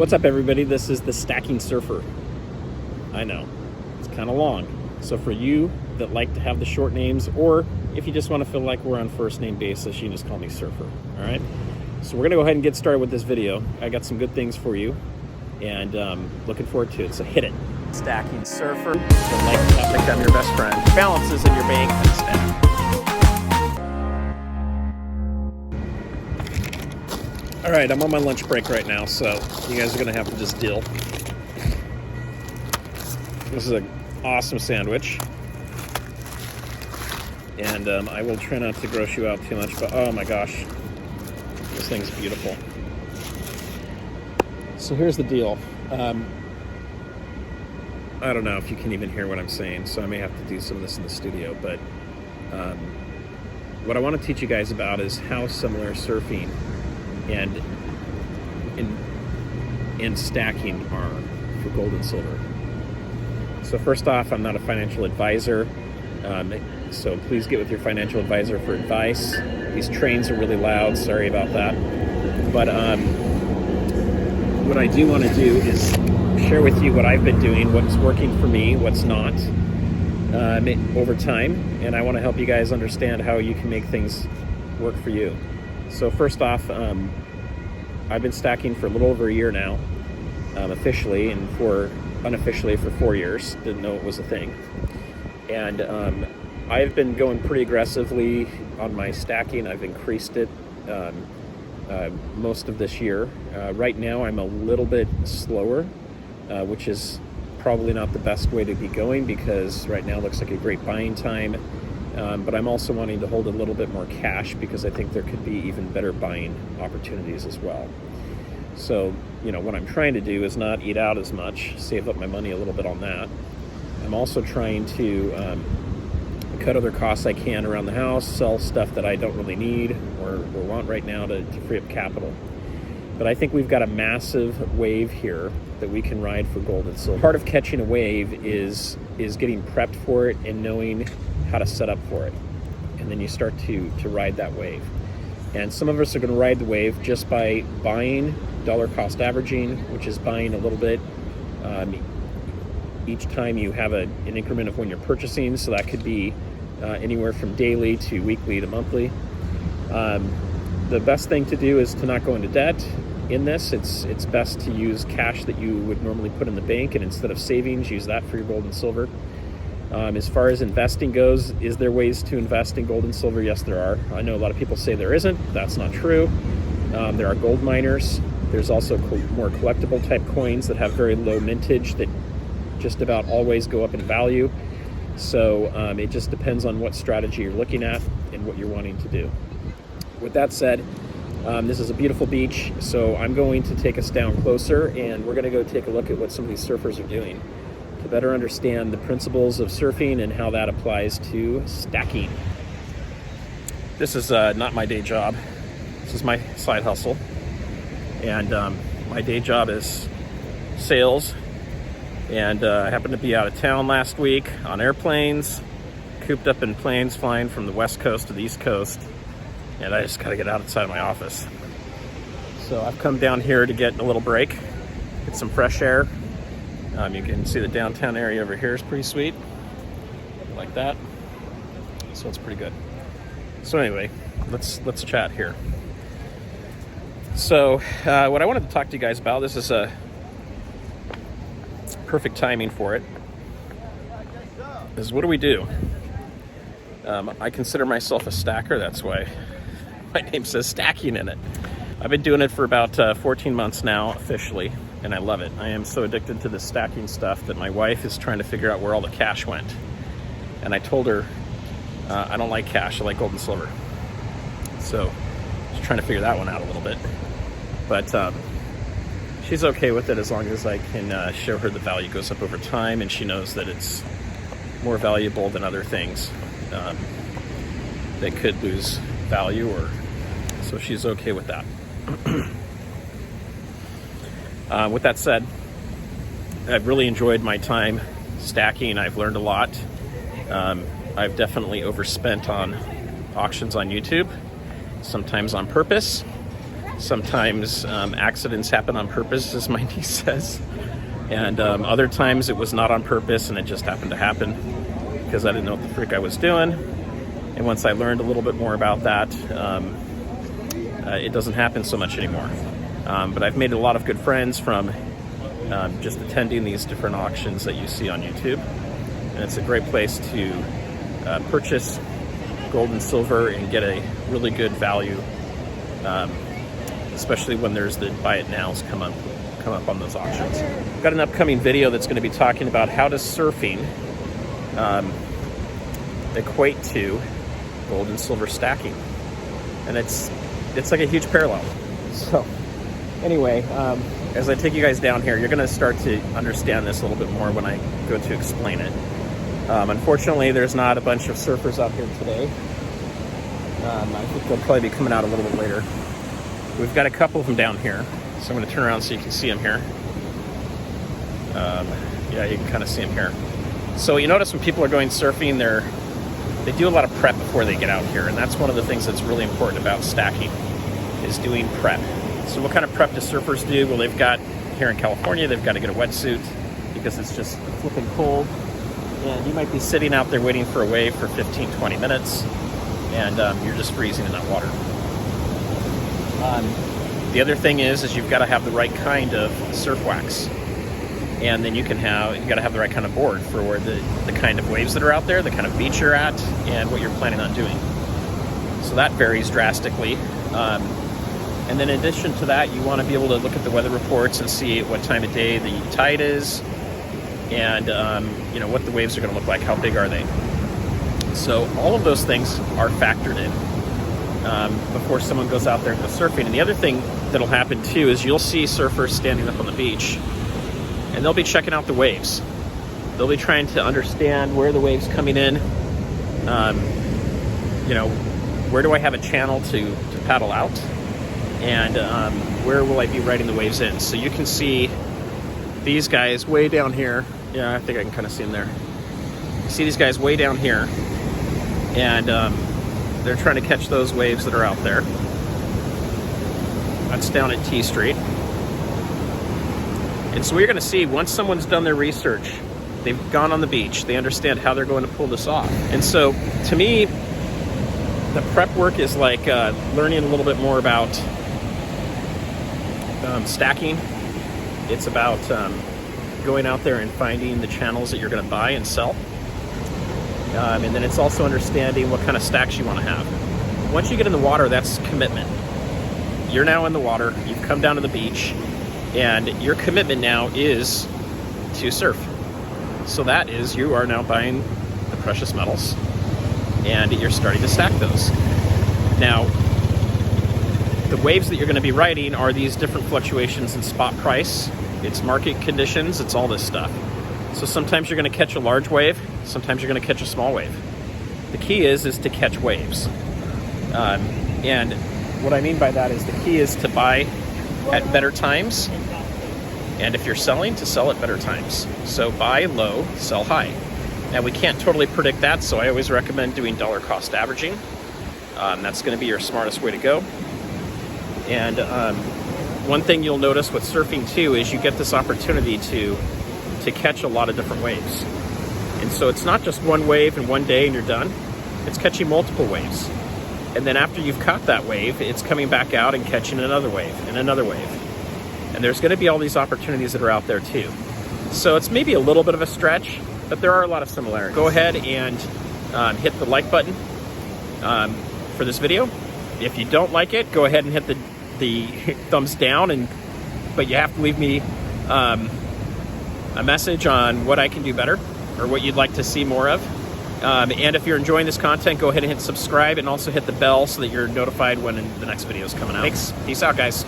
What's up, everybody? This is the Stacking Surfer. I know, it's kind of long. So for you that like to have the short names, or if you just want to feel like we're on first name basis, you can just call me Surfer, all right? So we're gonna go ahead and get started with this video. I got some good things for you, and looking forward to it, so hit it. Stacking Surfer, that like to become your best friend. Balances in your bank and stack. All right, I'm on my lunch break right now, so you guys are gonna have to just deal. This is an awesome sandwich. And I will try not to gross you out too much, but oh my gosh, this thing's beautiful. So here's the deal. I don't know if you can even hear what I'm saying, so I may have to do some of this in the studio, but what I want to teach you guys about is how similar surfing and in stacking are for gold and silver. So first off, I'm not a financial advisor, so please get with your financial advisor for advice. These trains are really loud, sorry about that. But what I do want to do is share with you what I've been doing, what's working for me, what's not, over time, and I want to help you guys understand how you can make things work for you. So first off, I've been stacking for a little over a year now, officially, and unofficially for 4 years. Didn't know it was a thing. And I've been going pretty aggressively on my stacking. I've increased it most of this year. Right now I'm a little bit slower, which is probably not the best way to be going, because right now looks like a great buying time. But I'm also wanting to hold a little bit more cash because I think there could be even better buying opportunities as well. So, what I'm trying to do is not eat out as much, save up my money a little bit on that. I'm also trying to cut other costs I can around the house, sell stuff that I don't really need or want right now to free up capital. But I think we've got a massive wave here that we can ride for gold and silver. Part of catching a wave is getting prepped for it and knowing how to set up for it. And then you start to ride that wave. And some of us are going to ride the wave just by buying dollar cost averaging, which is buying a little bit each time you have an increment of when you're purchasing. So that could be anywhere from daily to weekly to monthly. The best thing to do is to not go into debt in this. It's best to use cash that you would normally put in the bank, and instead of savings, use that for your gold and silver. As far as investing goes, is there ways to invest in gold and silver? Yes, there are. I know a lot of people say there isn't. That's not true. There are gold miners. There's also more collectible type coins that have very low mintage that just about always go up in value. So it just depends on what strategy you're looking at and what you're wanting to do. With that said, this is a beautiful beach, so I'm going to take us down closer, and we're going to go take a look at what some of these surfers are doing to better understand the principles of surfing and how that applies to stacking. This is not my day job. This is my side hustle. And my day job is sales. And I happened to be out of town last week on airplanes, cooped up in planes flying from the West Coast to the East Coast. And I just got to get outside of my office. So I've come down here to get a little break, get some fresh air. You can see the downtown area over here is pretty sweet, like that. So it's pretty good. So anyway, let's chat here. So what I wanted to talk to you guys about, this is a perfect timing for it, is what do we do? I consider myself a stacker. That's why my name says stacking in it. I've been doing it for about 14 months now, officially, and I love it. I am so addicted to this stacking stuff that my wife is trying to figure out where all the cash went. And I told her, I don't like cash, I like gold and silver. So she's trying to figure that one out a little bit. But she's okay with it as long as I can show her the value goes up over time, and she knows that it's more valuable than other things that could lose value, or so she's okay with that. With that said, I've really enjoyed my time stacking. I've learned a lot. I've definitely overspent on auctions on YouTube, sometimes on purpose. Sometimes accidents happen on purpose, as my niece says. And other times it was not on purpose and it just happened to happen because I didn't know what the frick I was doing. And once I learned a little bit more about that, it doesn't happen so much anymore. But I've made a lot of good friends from just attending these different auctions that you see on YouTube. And it's a great place to purchase gold and silver and get a really good value, especially when there's the buy it nows come up on those auctions. I've got an upcoming video that's going to be talking about how does surfing equate to gold and silver stacking, and it's like a huge parallel. So anyway, as I take you guys down here, you're going to start to understand this a little bit more when I go to explain it. Unfortunately, there's not a bunch of surfers out here today. I think they'll probably be coming out a little bit later. We've got a couple of them down here, so I'm going to turn around so you can see them here. Yeah, you can kind of see them here. So you notice when people are going surfing, they do a lot of prep before they get out here, and that's one of the things that's really important about stacking, is doing prep. So what kind of prep do surfers do? Well, they've got, here in California, they've got to get a wetsuit because it's just flipping cold. And you might be sitting out there waiting for a wave for 15, 20 minutes, and you're just freezing in that water. The other thing is you've got to have the right kind of surf wax. And then you've got to have the right kind of board for the kind of waves that are out there, the kind of beach you're at, and what you're planning on doing. So that varies drastically. And then in addition to that, you want to be able to look at the weather reports and see what time of day the tide is, and what the waves are going to look like, how big are they. So all of those things are factored in before someone goes out there and goes surfing. And the other thing that'll happen too is you'll see surfers standing up on the beach, and they'll be checking out the waves. They'll be trying to understand where the wave's coming in. Where do I have a channel to paddle out? And where will I be riding the waves in? So you can see these guys way down here. Yeah, I think I can kind of see them there. You see these guys way down here, and they're trying to catch those waves that are out there. That's down at T Street. And so what you're going to see, once someone's done their research, they've gone on the beach, they understand how they're going to pull this off. And so to me, the prep work is like learning a little bit more about stacking. It's about going out there and finding the channels that you're going to buy and sell. And then it's also understanding what kind of stacks you want to have. Once you get in the water, that's commitment. You're now in the water, you've come down to the beach, and your commitment now is to surf. So that is, you are now buying the precious metals, and you're starting to stack those. Now, the waves that you're going to be riding are these different fluctuations in spot price. It's market conditions, it's all this stuff. So sometimes you're going to catch a large wave, sometimes you're going to catch a small wave. The key is to catch waves. And what I mean by that is the key is to buy at better times, and if you're selling, to sell at better times. So buy low, sell high. Now we can't totally predict that, so I always recommend doing dollar cost averaging. That's going to be your smartest way to go. And one thing you'll notice with surfing too is you get this opportunity to catch a lot of different waves. And so it's not just one wave in one day and you're done. It's catching multiple waves. And then after you've caught that wave, it's coming back out and catching another wave and another wave. And there's going to be all these opportunities that are out there too. So it's maybe a little bit of a stretch, but there are a lot of similarities. Go ahead and hit the like button for this video. If you don't like it, go ahead and hit the thumbs down, but you have to leave me a message on what I can do better or what you'd like to see more of. And if you're enjoying this content, go ahead and hit subscribe and also hit the bell so that you're notified when the next video is coming out. Thanks. Peace out, guys.